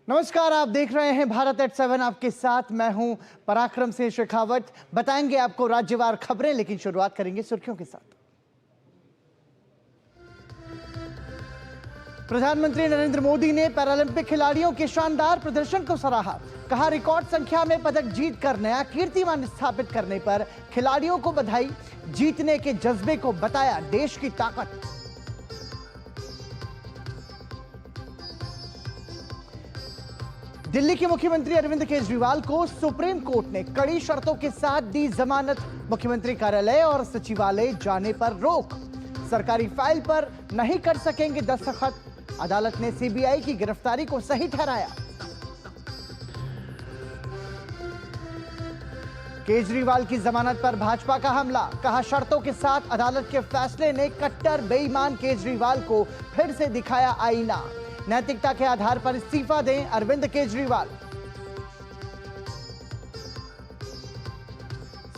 नमस्कार, आप देख रहे हैं भारत एट 7। आपके साथ मैं हूं पराक्रम सिंह शेखावत। बताएंगे आपको राज्यवार खबरें, लेकिन शुरुआत करेंगे सुर्खियों के साथ। प्रधानमंत्री नरेंद्र मोदी ने पैरालंपिक खिलाड़ियों के शानदार प्रदर्शन को सराहा। कहा, रिकॉर्ड संख्या में पदक जीतकर नया कीर्तिमान स्थापित करने पर खिलाड़ियों को बधाई। जीतने के जज्बे को बताया देश की ताकत। दिल्ली के मुख्यमंत्री अरविंद केजरीवाल को सुप्रीम कोर्ट ने कड़ी शर्तों के साथ दी जमानत। मुख्यमंत्री कार्यालय और सचिवालय जाने पर रोक। सरकारी फाइल पर नहीं कर सकेंगे दस्तखत। अदालत ने सीबीआई की गिरफ्तारी को सही ठहराया। केजरीवाल की जमानत पर भाजपा का हमला। कहा, शर्तों के साथ अदालत के फैसले ने कट्टर बेईमान केजरीवाल को फिर से दिखाया आईना। नैतिकता के आधार पर इस्तीफा दें अरविंद केजरीवाल।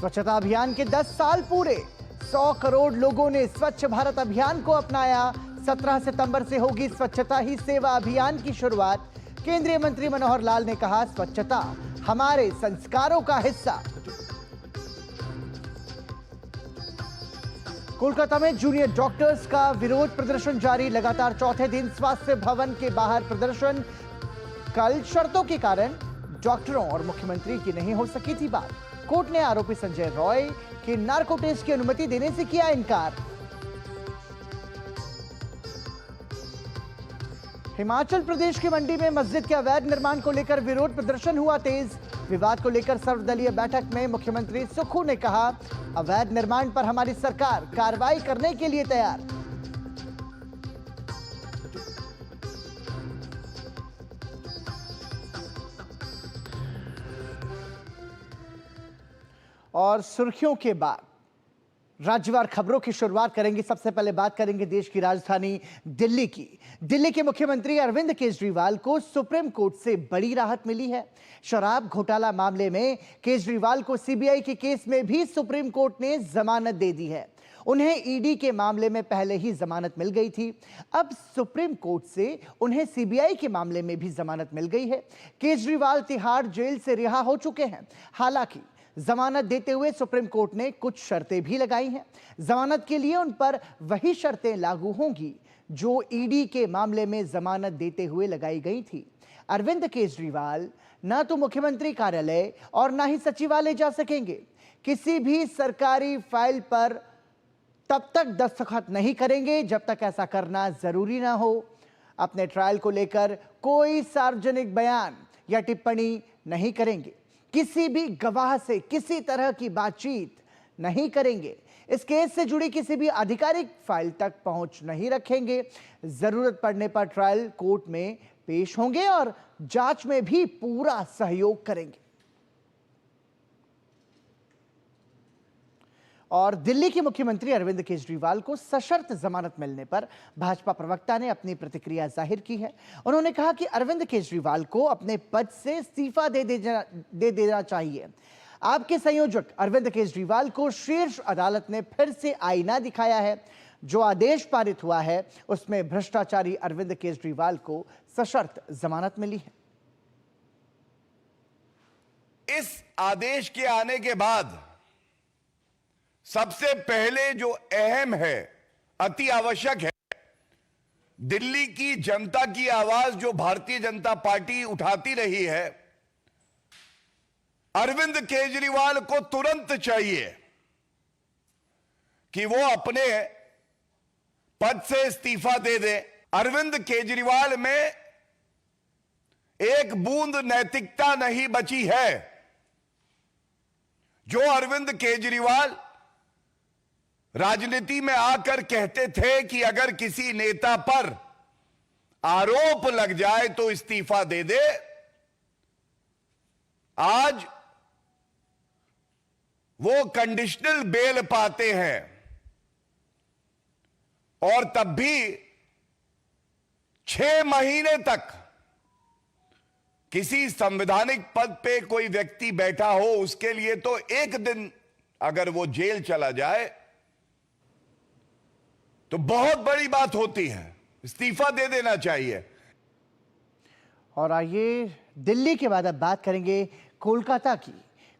स्वच्छता अभियान के 10 साल पूरे। 100 करोड़ लोगों ने स्वच्छ भारत अभियान को अपनाया। 17 सितंबर से होगी स्वच्छता ही सेवा अभियान की शुरुआत। केंद्रीय मंत्री मनोहर लाल ने कहा, स्वच्छता हमारे संस्कारों का हिस्सा। कोलकाता में जूनियर डॉक्टर्स का विरोध प्रदर्शन जारी। लगातार चौथे दिन स्वास्थ्य भवन के बाहर प्रदर्शन। कल शर्तों के कारण डॉक्टरों और मुख्यमंत्री की नहीं हो सकी थी बात। कोर्ट ने आरोपी संजय रॉय के नार्को टेस्ट की अनुमति देने से किया इनकार। हिमाचल प्रदेश की मंडी में मस्जिद के अवैध निर्माण को लेकर विरोध प्रदर्शन हुआ तेज। विवाद को लेकर सर्वदलीय बैठक में मुख्यमंत्री सुक्खू ने कहा, अवैध निर्माण पर हमारी सरकार कार्रवाई करने के लिए तैयार। और सुर्खियों के बाद राज्यवार खबरों की शुरुआत करेंगे। सबसे पहले बात करेंगे देश की राजधानी दिल्ली की। दिल्ली के मुख्यमंत्री अरविंद केजरीवाल को सुप्रीम कोर्ट से बड़ी राहत मिली है। शराब घोटाला मामले में केजरीवाल को सीबीआई के केस में भी सुप्रीम कोर्ट ने जमानत दे दी है। उन्हें ईडी के मामले में पहले ही जमानत मिल गई थी। अब सुप्रीम कोर्ट से उन्हें सीबीआई के मामले में भी जमानत मिल गई है। केजरीवाल तिहाड़ जेल से रिहा हो चुके हैं। हालांकि जमानत देते हुए सुप्रीम कोर्ट ने कुछ शर्तें भी लगाई हैं। जमानत के लिए उन पर वही शर्तें लागू होंगी जो ईडी के मामले में जमानत देते हुए लगाई गई थी। अरविंद केजरीवाल न तो मुख्यमंत्री कार्यालय और न ही सचिवालय जा सकेंगे। किसी भी सरकारी फाइल पर तब तक दस्तखत नहीं करेंगे जब तक ऐसा करना जरूरी ना हो। अपने ट्रायल को लेकर कोई सार्वजनिक बयान या टिप्पणी नहीं करेंगे। किसी भी गवाह से किसी तरह की बातचीत नहीं करेंगे। इस केस से जुड़ी किसी भी आधिकारिक फाइल तक पहुंच नहीं रखेंगे। जरूरत पड़ने पर ट्रायल कोर्ट में पेश होंगे और जांच में भी पूरा सहयोग करेंगे। और दिल्ली के मुख्यमंत्री अरविंद केजरीवाल को सशर्त जमानत मिलने पर भाजपा प्रवक्ता ने अपनी प्रतिक्रिया जाहिर की है। उन्होंने कहा कि अरविंद केजरीवाल को अपने पद से इस्तीफा दे देना चाहिए। आपके संयोजक अरविंद केजरीवाल को शीर्ष अदालत ने फिर से आईना दिखाया है। जो आदेश पारित हुआ है उसमें भ्रष्टाचारी अरविंद केजरीवाल को सशर्त जमानत मिली है। इस आदेश के आने के बाद सबसे पहले जो अहम है, अति आवश्यक है, दिल्ली की जनता की आवाज जो भारतीय जनता पार्टी उठाती रही है, अरविंद केजरीवाल को तुरंत चाहिए कि वो अपने पद से इस्तीफा दे दे। अरविंद केजरीवाल में एक बूंद नैतिकता नहीं बची है। जो अरविंद केजरीवाल राजनीति में आकर कहते थे कि अगर किसी नेता पर आरोप लग जाए तो इस्तीफा दे दे, आज वो कंडीशनल बेल पाते हैं और तब भी 6 महीने तक किसी संवैधानिक पद पे कोई व्यक्ति बैठा हो, उसके लिए तो एक दिन अगर वो जेल चला जाए तो बहुत बड़ी बात होती है। इस्तीफा दे देना चाहिए। और आइए दिल्ली के बाद अब बात करेंगे कोलकाता की।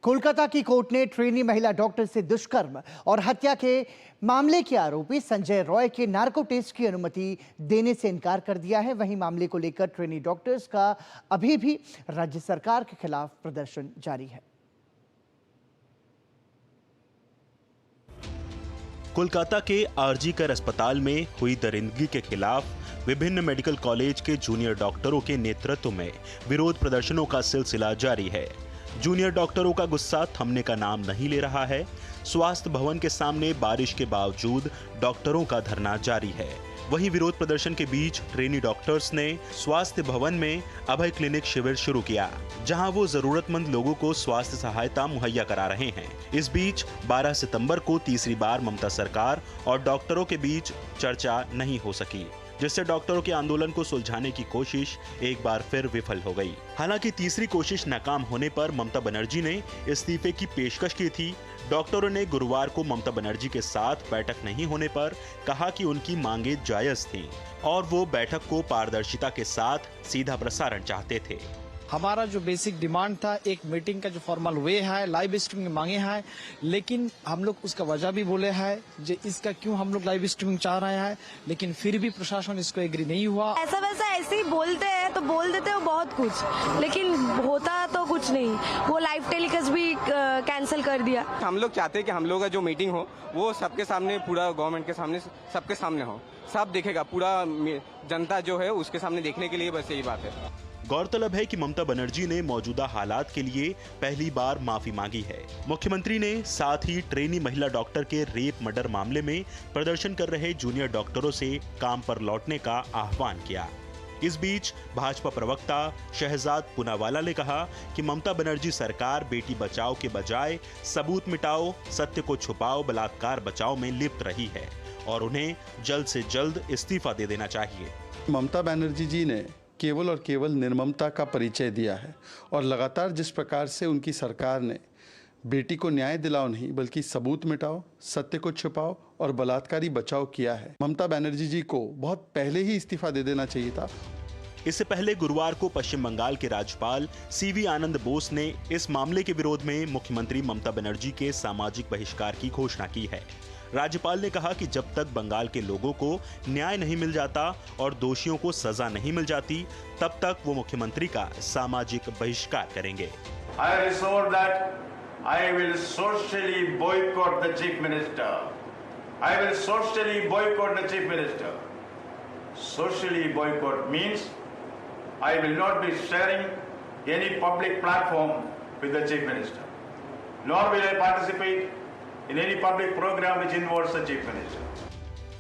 कोलकाता की कोर्ट ने ट्रेनी महिला डॉक्टर से दुष्कर्म और हत्या के मामले के आरोपी संजय रॉय के नार्को टेस्ट की अनुमति देने से इनकार कर दिया है। वहीं मामले को लेकर ट्रेनी डॉक्टर्स का अभी भी राज्य सरकार के खिलाफ प्रदर्शन जारी है। कोलकाता के आरजी कर अस्पताल में हुई दरिंदगी के खिलाफ विभिन्न मेडिकल कॉलेज के जूनियर डॉक्टरों के नेतृत्व में विरोध प्रदर्शनों का सिलसिला जारी है। जूनियर डॉक्टरों का गुस्सा थमने का नाम नहीं ले रहा है। स्वास्थ्य भवन के सामने बारिश के बावजूद डॉक्टरों का धरना जारी है। वहीं विरोध प्रदर्शन के बीच ट्रेनी डॉक्टर्स ने स्वास्थ्य भवन में अभय क्लिनिक शिविर शुरू किया, जहां वो जरूरतमंद लोगों को स्वास्थ्य सहायता मुहैया करा रहे हैं। इस बीच 12 सितंबर को तीसरी बार ममता सरकार और डॉक्टरों के बीच चर्चा नहीं हो सकी, जिससे डॉक्टरों के आंदोलन को सुलझाने की कोशिश एक बार फिर विफल हो गई। हालांकि तीसरी कोशिश नाकाम होने पर ममता बनर्जी ने इस्तीफे की पेशकश की थी। डॉक्टरों ने गुरुवार को ममता बनर्जी के साथ बैठक नहीं होने पर कहा कि उनकी मांगे जायज थीं और वो बैठक को पारदर्शिता के साथ सीधा प्रसारण चाहते थे। हमारा जो बेसिक डिमांड था, एक मीटिंग का जो फॉर्मल वे है, लाइव स्ट्रीमिंग मांगे हैं, लेकिन हम लोग उसका वजह भी बोले हैं जो इसका क्यों हम लोग लाइव स्ट्रीमिंग चाह रहे हैं, लेकिन फिर भी प्रशासन इसको एग्री नहीं हुआ। ऐसा वैसा ऐसे ही बोलते हैं तो बोल देते हो बहुत कुछ, लेकिन होता तो कुछ नहीं। वो लाइव टेलीकास्ट भी कैंसिल कर दिया। हम लोग चाहते हैं कि हम लोग का जो मीटिंग हो वो सबके सामने, पूरा गवर्नमेंट के सामने, सबके सामने हो, सब देखेगा, पूरा जनता जो है उसके सामने देखने के लिए, बस यही बात है। गौरतलब है कि ममता बनर्जी ने मौजूदा हालात के लिए पहली बार माफी मांगी है। मुख्यमंत्री ने साथ ही ट्रेनी महिला डॉक्टर के रेप मर्डर मामले में प्रदर्शन कर रहे जूनियर डॉक्टरों से काम पर लौटने का आह्वान किया। इस बीच भाजपा प्रवक्ता शहजाद पूनावाला ने कहा कि ममता बनर्जी सरकार बेटी बचाओ के बजाय सबूत मिटाओ, सत्य को छुपाओ, बलात्कार बचाओ में लिप्त रही है और उन्हें जल्द से जल्द इस्तीफा दे देना चाहिए। ममता बनर्जी जी ने केवल और केवल निर्ममता का परिचय दिया है और लगातार जिस प्रकार से उनकी सरकार ने बेटी को न्याय दिलाओ नहीं बल्कि सबूत मिटाओ, सत्य को छुपाओ और बलात्कारी बचाओ किया है, ममता बनर्जी जी को बहुत पहले ही इस्तीफा दे देना चाहिए था। इससे पहले गुरुवार को पश्चिम बंगाल के राज्यपाल सीवी आनंद बोस ने इस मामले के विरोध में मुख्यमंत्री ममता बनर्जी के सामाजिक बहिष्कार की घोषणा की है। राज्यपाल ने कहा कि जब तक बंगाल के लोगों को न्याय नहीं मिल जाता और दोषियों को सजा नहीं मिल जाती, तब तक वो मुख्यमंत्री का सामाजिक बहिष्कार करेंगे। I resolve that I will socially boycott the chief minister. I will socially boycott the chief minister. Socially boycott means I will not be sharing any public platform with the chief minister, nor will I participate in any public program which involves the chief minister.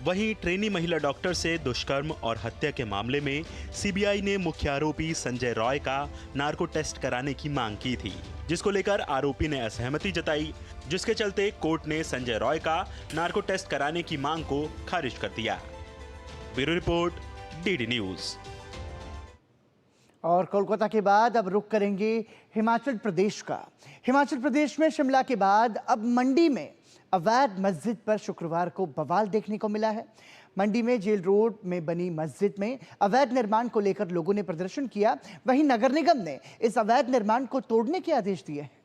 वहीं trainee महिला doctor से दुष्कर्म और हत्या के मामले में CBI ने मुख्य आरोपी संजय रॉय का नार्को टेस्ट कराने की मांग की थी, जिसको लेकर आरोपी ने असहमति जताई, जिसके चलते कोर्ट ने संजय रॉय का नार्को टेस्ट कराने की मांग को खारिज कर दिया। Bureau report, DD news. और कोलकाता के बाद अब रुख करेंगे हिमाचल प्रदेश का। हिमाचल प्रदेश में शिमला के बाद अब मंडी में अवैध मस्जिद पर शुक्रवार को बवाल देखने को मिला है। मंडी में जेल रोड में बनी मस्जिद में अवैध निर्माण को लेकर लोगों ने प्रदर्शन किया। वहीं नगर निगम ने इस अवैध निर्माण को तोड़ने के आदेश दिए हैं।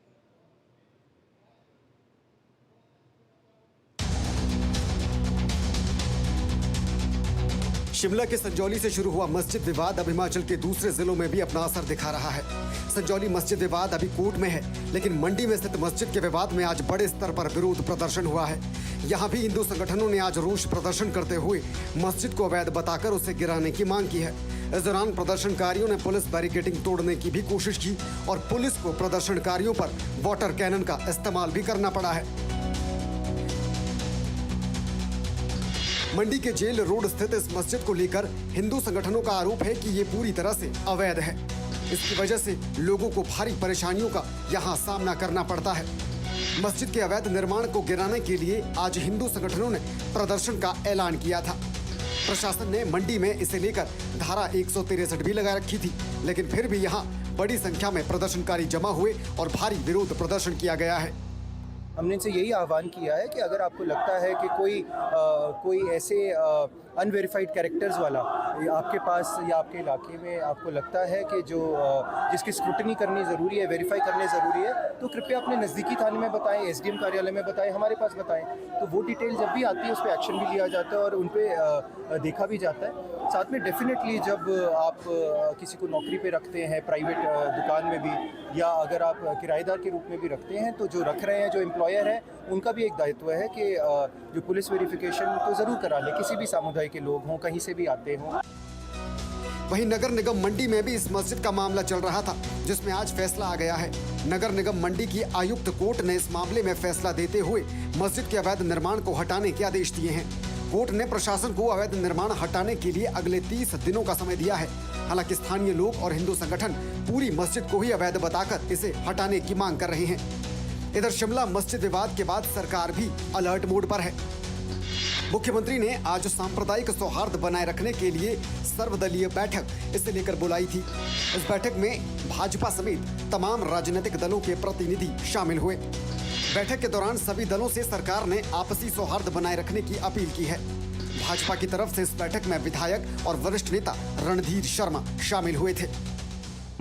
शिमला के संजौली से शुरू हुआ मस्जिद विवाद अब हिमाचल के दूसरे जिलों में भी अपना असर दिखा रहा है। संजौली मस्जिद विवाद अभी कोर्ट में है, लेकिन मंडी में स्थित मस्जिद के विवाद में आज बड़े स्तर पर विरोध प्रदर्शन हुआ है। यहाँ भी हिंदू संगठनों ने आज रोष प्रदर्शन करते हुए मस्जिद को अवैध बताकर उसे गिराने की मांग की है। इस दौरान प्रदर्शनकारियों ने पुलिस बैरिकेडिंग तोड़ने की भी कोशिश की और पुलिस को प्रदर्शनकारियों पर वाटर कैनन का इस्तेमाल भी करना पड़ा है। मंडी के जेल रोड स्थित इस मस्जिद को लेकर हिंदू संगठनों का आरोप है कि ये पूरी तरह से अवैध है। इसकी वजह से लोगों को भारी परेशानियों का यहाँ सामना करना पड़ता है। मस्जिद के अवैध निर्माण को गिराने के लिए आज हिंदू संगठनों ने प्रदर्शन का ऐलान किया था। प्रशासन ने मंडी में इसे लेकर धारा 163 भी लगा रखी थी, लेकिन फिर भी यहाँ बड़ी संख्या में प्रदर्शनकारी जमा हुए और भारी विरोध प्रदर्शन किया गया है। हमने इनसे यही आह्वान किया है कि अगर आपको लगता है कि कोई ऐसे अनवेरीफाइड कैरेक्टर्स वाला आपके पास या आपके इलाके में आपको लगता है कि जिसकी स्क्रूटनी करनी ज़रूरी है, वेरीफाई करनी ज़रूरी है, तो कृपया अपने नज़दीकी थाने में बताएं, एसडीएम कार्यालय में बताएं, हमारे पास बताएं। तो वो डिटेल जब भी आती है उस पर एक्शन भी लिया जाता है और उन पर देखा भी जाता है। साथ में डेफिनेटली जब आप किसी को नौकरी पे रखते हैं, प्राइवेट दुकान में भी, या अगर आप किराएदार के रूप में भी रखते हैं, तो जो रख रहे हैं, जो एम्प्लॉयर है, उनका भी एक दायित्व है कि जो पुलिस वेरिफिकेशन तो ज़रूर करा ले, किसी भी समुदाय के लोग हों, कहीं से भी आते हों। वहीं नगर निगम मंडी में भी इस मस्जिद का मामला चल रहा था, जिसमें आज फैसला आ गया है। नगर निगम मंडी की आयुक्त कोर्ट ने इस मामले में फैसला देते हुए मस्जिद के अवैध निर्माण को हटाने के आदेश दिए हैं। कोर्ट ने प्रशासन को अवैध निर्माण हटाने के लिए अगले 30 दिनों का समय दिया है। हालांकि स्थानीय लोग और हिंदू संगठन पूरी मस्जिद को ही अवैध बताकर इसे हटाने की मांग कर रहे हैं। इधर शिमला मस्जिद विवाद के बाद सरकार भी अलर्ट मोड पर है। मुख्यमंत्री ने आज सांप्रदायिक सौहार्द बनाए रखने के लिए सर्वदलीय बैठक इसे लेकर बुलाई थी। इस बैठक में भाजपा समेत तमाम राजनीतिक दलों के प्रतिनिधि शामिल हुए। बैठक के दौरान सभी दलों से सरकार ने आपसी सौहार्द बनाए रखने की अपील की है। भाजपा की तरफ से इस बैठक में विधायक और वरिष्ठ नेता रणधीर शर्मा शामिल हुए थे।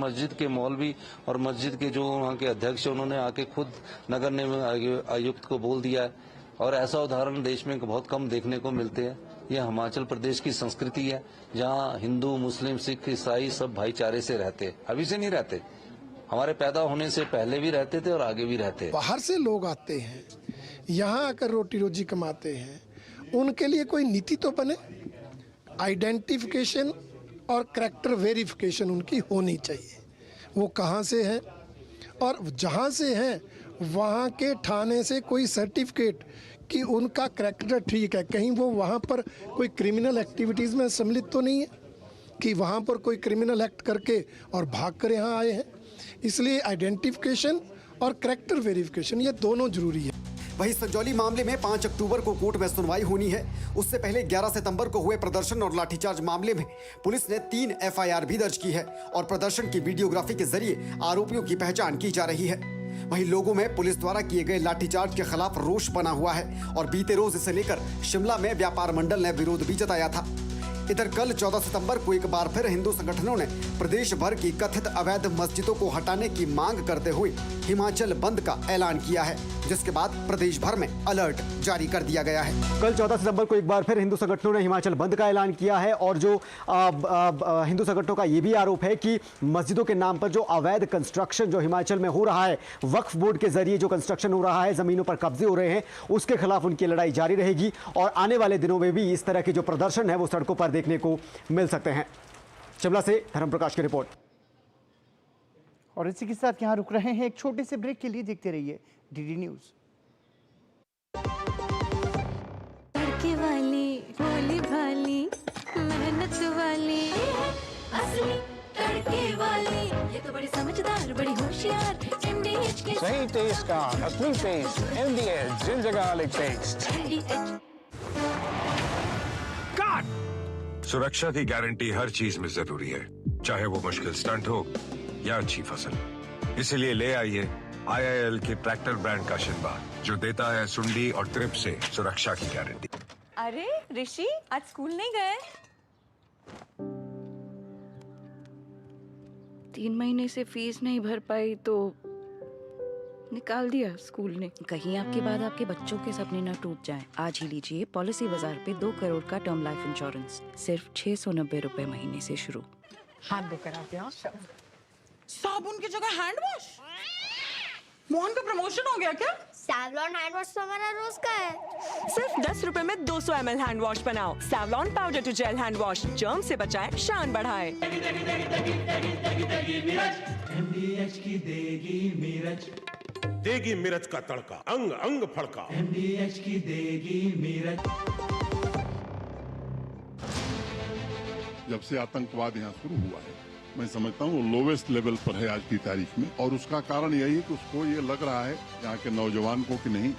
मस्जिद के मौलवी और मस्जिद के जो वहाँ के अध्यक्ष, उन्होंने आके खुद नगर निगम आयुक्त को बोल दिया है, और ऐसा उदाहरण देश में बहुत कम देखने को मिलते हैं। यह हिमाचल प्रदेश की संस्कृति है, जहाँ हिंदू, मुस्लिम, सिख, ईसाई सब भाईचारे से रहते। अभी से नहीं रहते, हमारे पैदा होने से पहले भी रहते थे और आगे भी रहते हैं। बाहर से लोग आते हैं, यहाँ आकर रोटी रोजी कमाते हैं, उनके लिए कोई नीति तो बने। आइडेंटिफिकेशन और करैक्टर वेरिफिकेशन उनकी होनी चाहिए। वो कहाँ से हैं, और जहाँ से हैं वहाँ के थाने से कोई सर्टिफिकेट कि उनका करैक्टर ठीक है, कहीं वो वहाँ पर कोई क्रिमिनल एक्टिविटीज़ में सम्मिलित तो नहीं है कि वहाँ पर कोई क्रिमिनल एक्ट करके और भाग कर यहाँ आए हैं। इसलिए आइडेंटिफिकेशन और करैक्टर वेरिफिकेशन ये दोनों जरूरी है। वहीं संजौली मामले में 5 अक्टूबर को कोर्ट में सुनवाई होनी है। उससे पहले 11 सितंबर को हुए प्रदर्शन और लाठीचार्ज मामले में पुलिस ने 3 एफआईआर भी दर्ज की है और प्रदर्शन की वीडियोग्राफी के जरिए आरोपियों की पहचान की जा रही है। वहीं लोगों में पुलिस द्वारा किए गए लाठीचार्ज के खिलाफ रोष बना हुआ है और बीते रोज इसे लेकर शिमला में व्यापार मंडल ने विरोध भी जताया था। इधर कल 14 सितंबर को एक बार फिर हिंदू संगठनों ने प्रदेश भर की कथित अवैध मस्जिदों को हटाने की मांग करते हुए हिमाचल बंद का ऐलान किया है, जिसके बाद प्रदेश भर में अलर्ट जारी कर दिया गया है। कल 14 सितंबर को एक बार फिर हिंदू संगठनों ने हिमाचल बंद का ऐलान किया है और जो हिंदू संगठनों का ये भी आरोप है कि मस्जिदों के नाम पर जो अवैध कंस्ट्रक्शन जो हिमाचल में हो रहा है, वक्फ बोर्ड के जरिए जो कंस्ट्रक्शन हो रहा है, जमीनों पर कब्जे हो रहे हैं, उसके खिलाफ उनकी लड़ाई जारी रहेगी और आने वाले दिनों में भी इस तरह के जो प्रदर्शन है वो सड़कों पर देखने को मिल सकते हैं। शिमला से धर्म प्रकाश की रिपोर्ट। और इसी के साथ यहां रुक रहे हैं एक छोटे से ब्रेक के लिए। देखते रहिए डीडी न्यूज। तड़के वाली, भोली भाली, मेहनत वाली, असली तड़के वाली, ये तो बड़ी समझदार, बड़ी होशियार, MDH के सही टेस्ट का असली टेस्ट, MDH जिंजर टेस्ट। सुरक्षा की गारंटी हर चीज में जरूरी है, चाहे वो मुश्किल स्टंट हो या अच्छी फसल। इसीलिए ले आइए IIL के ट्रैक्टर ब्रांड का शिनबा, जो देता है सुंडी और ट्रिप से सुरक्षा की गारंटी। अरे ऋषि, आज स्कूल नहीं गए? 3 महीने से फीस नहीं भर पाई तो निकाल दिया स्कूल ने। कहीं आपके बाद आपके बच्चों के सपने न टूट जाएं। आज ही लीजिए पॉलिसी बाजार पे 2 करोड़ का टर्म लाइफ इंश्योरेंस, सिर्फ 690 रुपए महीने से शुरू। हाथ धोकर आते हैं। साबुन की जगह हैंड वॉश? मोहन का प्रमोशन हो गया क्या? सैवलॉन हैंड वॉश तो हमारा रोज का है। सिर्फ 10 रुपए में 200 ml हैंड वॉश बनाओ। Savlon powder to gel hand wash, germ से बचाए, शान बढ़ाए। MDH की देगी मिर्च, देगी मिर्च का तड़का, अंग अंग फड़का। MDH की देगी मिर्च। जब से आतंकवाद यहाँ शुरू हुआ है, मैं समझता हूँ लोवेस्ट लेवल पर है आज की तारीख में, और उसका कारण यही है कि उसको ये लग रहा है यहाँ के नौजवान को कि नहीं,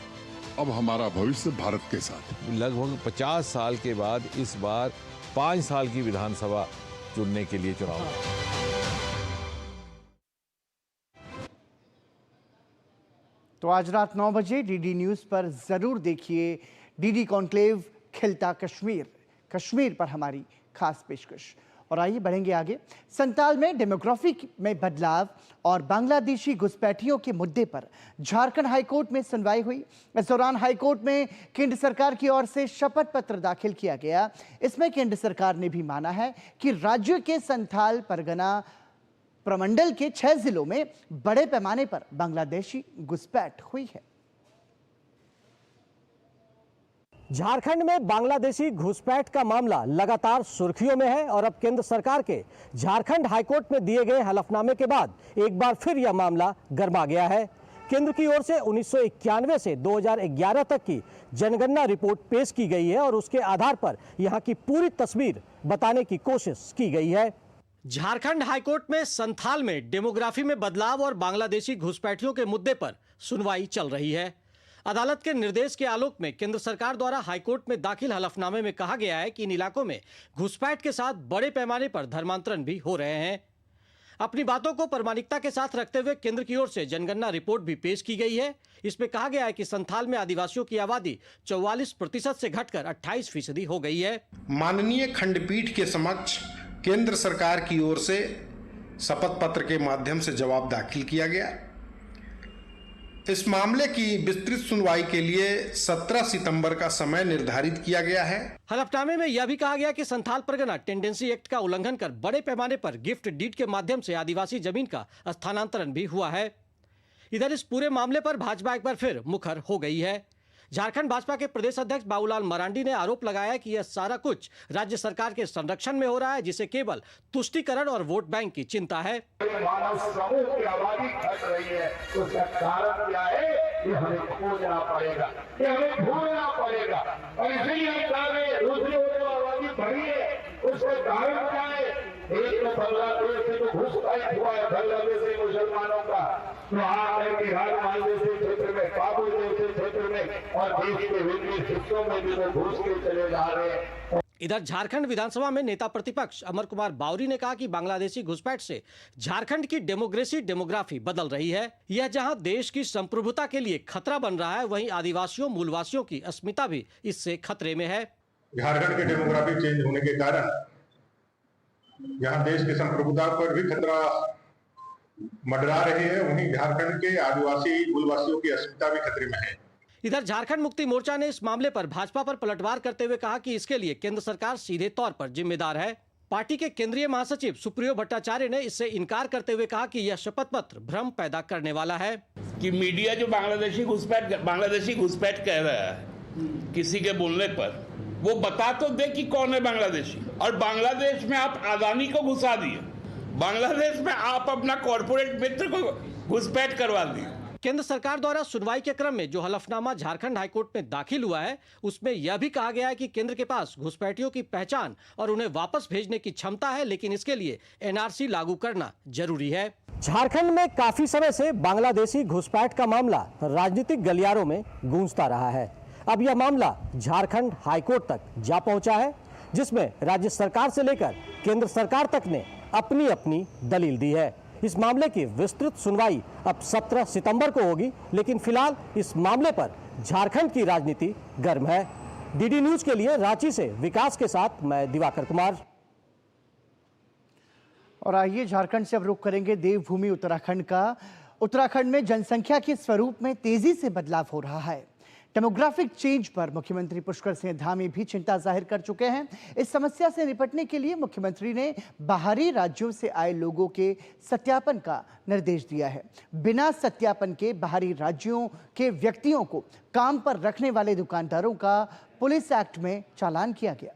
अब हमारा भविष्य भारत के साथ। लगभग 50 साल के बाद इस बार 5 साल की विधानसभा चुनने के लिए चुनाव। तो आज रात 9 बजे डीडी न्यूज़ पर ज़रूर देखिए डीडी कॉन्क्लेव खिलता कश्मीर, कश्मीर पर हमारी खास पेशकश। और आइए बढ़ेंगे आगे। संताल में डेमोग्राफी में बदलाव और बांग्लादेशी घुसपैठियों के मुद्दे पर झारखंड हाईकोर्ट में सुनवाई हुई। इस दौरान हाईकोर्ट में केंद्र सरकार की ओर से शपथ पत्र दाखिल किया गया। इसमें केंद्र सरकार ने भी माना है कि राज्य के संथाल परगना प्रमंडल के 6 जिलों में बड़े पैमाने पर बांग्लादेशी घुसपैठ हुई है। झारखंड में बांग्लादेशी घुसपैठ का मामला लगातार सुर्खियों में है और अब केंद्र सरकार के झारखंड हाईकोर्ट में दिए गए हलफनामे के बाद एक बार फिर यह मामला गरमा गया है। केंद्र की ओर से 1991 से 2011 तक की जनगणना रिपोर्ट पेश की गई है और उसके आधार पर यहां की पूरी तस्वीर बताने की कोशिश की गई है। झारखंड हाईकोर्ट में संथाल में डेमोग्राफी में बदलाव और बांग्लादेशी घुसपैठियों के मुद्दे पर सुनवाई चल रही है। अदालत के निर्देश के आलोक में केंद्र सरकार द्वारा हाईकोर्ट में दाखिल हलफनामे में कहा गया है कि इन इलाकों में घुसपैठ के साथ बड़े पैमाने पर धर्मांतरण भी हो रहे हैं। अपनी बातों को प्रामाणिकता के साथ रखते हुए केंद्र की ओर से जनगणना रिपोर्ट भी पेश की गई है। इसमें कहा गया है कि संथाल में आदिवासियों की आबादी 44% से घटकर 28% हो गई है। माननीय खंडपीठ के समक्ष केंद्र सरकार की ओर से शपथ पत्र के माध्यम से जवाब दाखिल किया गया। इस मामले की विस्तृत सुनवाई के लिए 17 सितंबर का समय निर्धारित किया गया है। हलफनामे में यह भी कहा गया कि संथाल परगना टेंडेंसी एक्ट का उल्लंघन कर बड़े पैमाने पर गिफ्ट डीड के माध्यम से आदिवासी जमीन का स्थानांतरण भी हुआ है। इधर इस पूरे मामले पर भाजपा एक बार फिर मुखर हो गई है। झारखंड भाजपा के प्रदेश अध्यक्ष बाबूलाल मरांडी ने आरोप लगाया कि यह सारा कुछ राज्य सरकार के संरक्षण में हो रहा है, जिसे केवल तुष्टीकरण और वोट बैंक की चिंता है। मानव समूह की आबादी घट रही है, उसका कारण क्या है? ये हमें खोजना पड़ेगा, ये हमें ढूंढना पड़ेगा। और इसीलिए हम कह रहे हैं दूसरी ओर आबादी बढ़ी है, उसका कारण क्या है? एक तो बांग्लादेश से तो घुसपैठ हुआ है, बांग्लादेशी मुसलमानों का बिहार जैसे क्षेत्र में, काबुल जैसे क्षेत्र में और देश के विभिन्न हिस्सों में भी वो घुस के चले जा रहे हैं। इधर झारखंड विधानसभा में नेता प्रतिपक्ष अमर कुमार बावरी ने कहा कि बांग्लादेशी घुसपैठ से झारखंड की डेमोग्राफी बदल रही है। यह जहां देश की संप्रभुता के लिए खतरा बन रहा है, वहीं आदिवासियों मूलवासियों की अस्मिता भी इससे खतरे में है। झारखंड के डेमोग्राफी चेंज होने के कारण जहां देश की संप्रभुता पर भी खतरा मंडरा रही है, वहीं झारखंड के आदिवासी मूलवासियों की अस्मिता भी खतरे में है। इधर झारखंड मुक्ति मोर्चा ने इस मामले पर भाजपा पर पलटवार करते हुए कहा कि इसके लिए केंद्र सरकार सीधे तौर पर जिम्मेदार है। पार्टी के केंद्रीय महासचिव सुप्रियो भट्टाचार्य ने इससे इनकार करते हुए कहा कि यह शपथ पत्र भ्रम पैदा करने वाला है। कि मीडिया जो बांग्लादेशी घुसपैठ कह रहा है किसी के बोलने पर, वो बता तो दे कि कौन है बांग्लादेशी। और बांग्लादेश में आप अदानी को घुसा दिए, बांग्लादेश में आप अपना कॉर्पोरेट मित्र को घुसपैठ करवा दिए। केंद्र सरकार द्वारा सुनवाई के क्रम में जो हलफनामा झारखंड हाईकोर्ट में दाखिल हुआ है, उसमें यह भी कहा गया है कि केंद्र के पास घुसपैठियों की पहचान और उन्हें वापस भेजने की क्षमता है, लेकिन इसके लिए एनआरसी लागू करना जरूरी है। झारखंड में काफी समय से बांग्लादेशी घुसपैठ का मामला राजनीतिक गलियारों में गूंजता रहा है। अब यह मामला झारखंड हाईकोर्ट तक जा पहुंचा है, जिसमें राज्य सरकार से लेकर केंद्र सरकार तक ने अपनी अपनी दलील दी है। इस मामले की विस्तृत सुनवाई अब 17 सितंबर को होगी, लेकिन फिलहाल इस मामले पर झारखंड की राजनीति गर्म है। डीडी न्यूज के लिए रांची से विकास के साथ मैं दिवाकर कुमार। और आइए झारखंड से अब रुख करेंगे देवभूमि उत्तराखंड का। उत्तराखंड में जनसंख्या के स्वरूप में तेजी से बदलाव हो रहा है। डेमोग्राफिक चेंज पर मुख्यमंत्री पुष्कर सिंह धामी भी चिंता जाहिर कर चुके हैं। इस समस्या से निपटने के लिए मुख्यमंत्री ने बाहरी राज्यों से आए लोगों के सत्यापन का निर्देश दिया है। बिना सत्यापन के बाहरी राज्यों के व्यक्तियों को काम पर रखने वाले दुकानदारों का पुलिस एक्ट में चालान किया गया।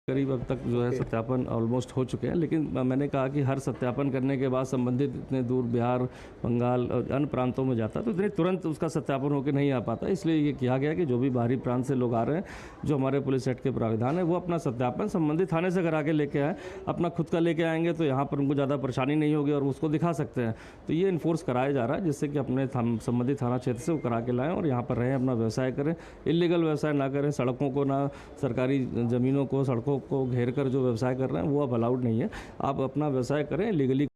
करीब अब तक जो है सत्यापन ऑलमोस्ट हो चुके हैं, लेकिन मैंने कहा कि हर सत्यापन करने के बाद संबंधित इतने दूर बिहार, बंगाल और अन्य प्रांतों में जाता है तो इतने तुरंत उसका सत्यापन होकर नहीं आ पाता। इसलिए ये किया गया कि जो भी बाहरी प्रांत से लोग आ रहे हैं, जो हमारे पुलिस एक्ट के प्राविधान है, वो अपना सत्यापन संबंधित थाने से करा के लेके आए। अपना खुद का लेके आएंगे तो यहाँ पर उनको ज़्यादा परेशानी नहीं होगी और उसको दिखा सकते हैं। तो ये इन्फोर्स कराया जा रहा है जिससे कि अपने संबंधित थाना क्षेत्र से वो करा के लाएँ और यहाँ पर रहें, अपना व्यवसाय करें, इलीगल व्यवसाय ना करें, सड़कों को ना, सरकारी ज़मीनों को, सड़कों को घेर कर जो व्यवसाय कर रहे हैं वो अब अलाउड नहीं है। आप अपना व्यवसाय करें लीगली।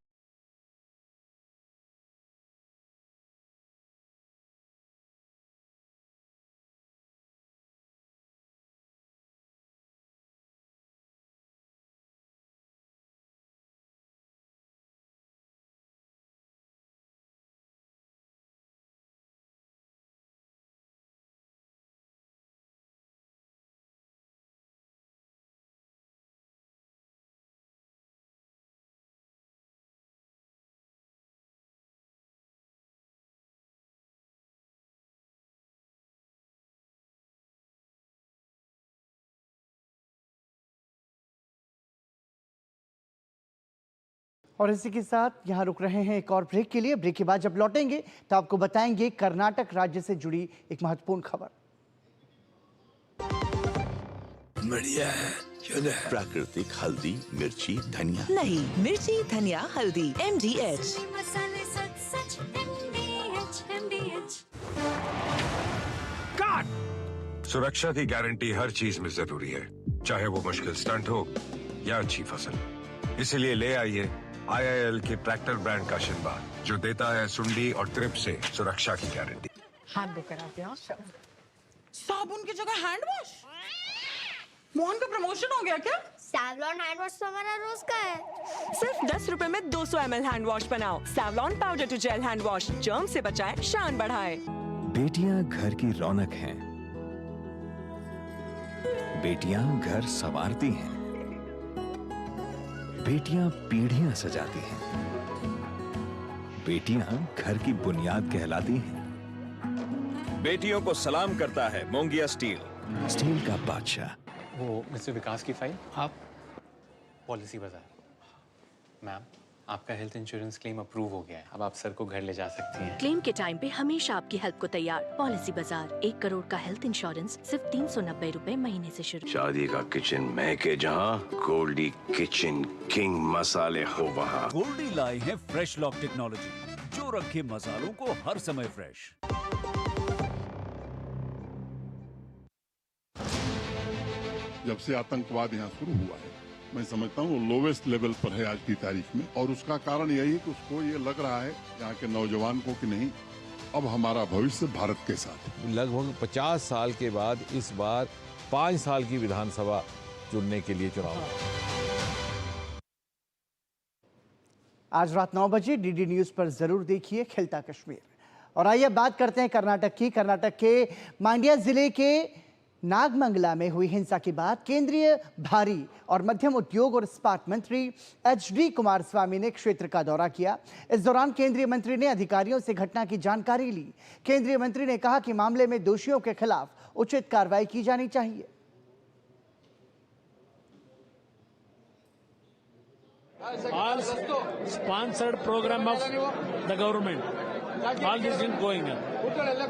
और इसी के साथ यहाँ रुक रहे हैं एक और ब्रेक के लिए। ब्रेक के बाद जब लौटेंगे तो आपको बताएंगे कर्नाटक राज्य से जुड़ी एक महत्वपूर्ण खबर। बढ़िया है, प्राकृतिक हल्दी, मिर्ची, धनिया। नहीं, मिर्ची, धनिया, हल्दी, MDH। सुरक्षा की गारंटी हर चीज में जरूरी है, चाहे वो मुश्किल स्टंट हो या अच्छी फसल। इसीलिए ले आइए IIL के ट्रैक्टर ब्रांड का शिनबा, जो देता है सुंडी और ट्रिप से सुरक्षा की गारंटी। हाथ धोकर आते हैं। साबुन की जगह हैंड वॉश। मोहन का प्रमोशन हो गया क्या? सैवलॉन हैंड वॉश तो हमारा रोज का है। सिर्फ 10 रुपए में 200 ml हैंड वॉश बनाओ। Savlon powder to gel hand wash, germ से बचाए, शान बढ़ाए। बेटियां घर की रौनक हैं। बेटियां घर संवारती हैं। बेटियां पीढ़ियां सजाती हैं। बेटियां घर की बुनियाद कहलाती हैं। बेटियों को सलाम करता है मोंगिया स्टील, स्टील का बादशाह। वो मिस्टर विकास की फाइल आप पॉलिसी बाजार। मैम, आपका हेल्थ इंश्योरेंस क्लेम अप्रूव हो गया है, अब आप सर को घर ले जा सकती हैं। क्लेम के टाइम पे हमेशा आपकी हेल्प को तैयार। पॉलिसी बाजार, 1 करोड़ का हेल्थ इंश्योरेंस सिर्फ 390 रुपए महीने से शुरू। शादी का किचन महके जहाँ, गोल्डी किचन किंग मसाले हो वहाँ। गोल्डी लाई है फ्रेश लॉक टेक्नोलॉजी, जो रखे मसालों को हर समय फ्रेश। जब से आतंकवाद यहाँ शुरू हुआ है, मैं समझता हूँ वो लोवेस्ट लेवल पर है आज की तारीख में, और उसका कारण यही है कि उसको ये लग रहा है यहाँ के नौजवान को कि नहीं, अब हमारा भविष्य भारत के साथ है। लगभग 50 साल के बाद इस बार 5 साल की विधानसभा चुनने के लिए चुनाव। आज रात 9 बजे DD न्यूज पर जरूर देखिए खिलता कश्मीर। और आइए बात करते हैं कर्नाटक की। कर्नाटक के मांड्या जिले के नागमंगला में हुई हिंसा के बाद केंद्रीय भारी और मध्यम उद्योग और इस्पात मंत्री HD कुमारस्वामी ने क्षेत्र का दौरा किया। इस दौरान केंद्रीय मंत्री ने अधिकारियों से घटना की जानकारी ली। केंद्रीय मंत्री ने कहा कि मामले में दोषियों के खिलाफ उचित कार्रवाई की जानी चाहिए। All sponsored program of the government, all this is going on.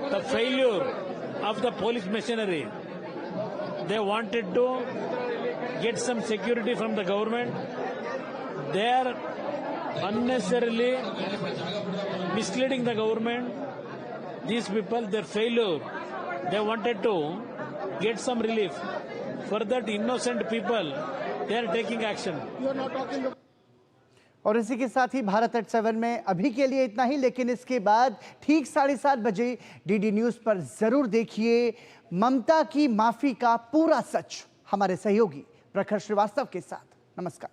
The failure of the police machinery. They wanted to get some security from the government. They are unnecessarily misleading the government. These people, their failure, they wanted to get some relief. For that innocent people, they are taking action. और इसी के साथ ही Bharat eight 7 में अभी के लिए इतना ही, लेकिन इसके बाद ठीक 7:30 बजे DD न्यूज पर जरूर देखिए ममता की माफी का पूरा सच, हमारे सहयोगी प्रखर श्रीवास्तव के साथ। नमस्कार।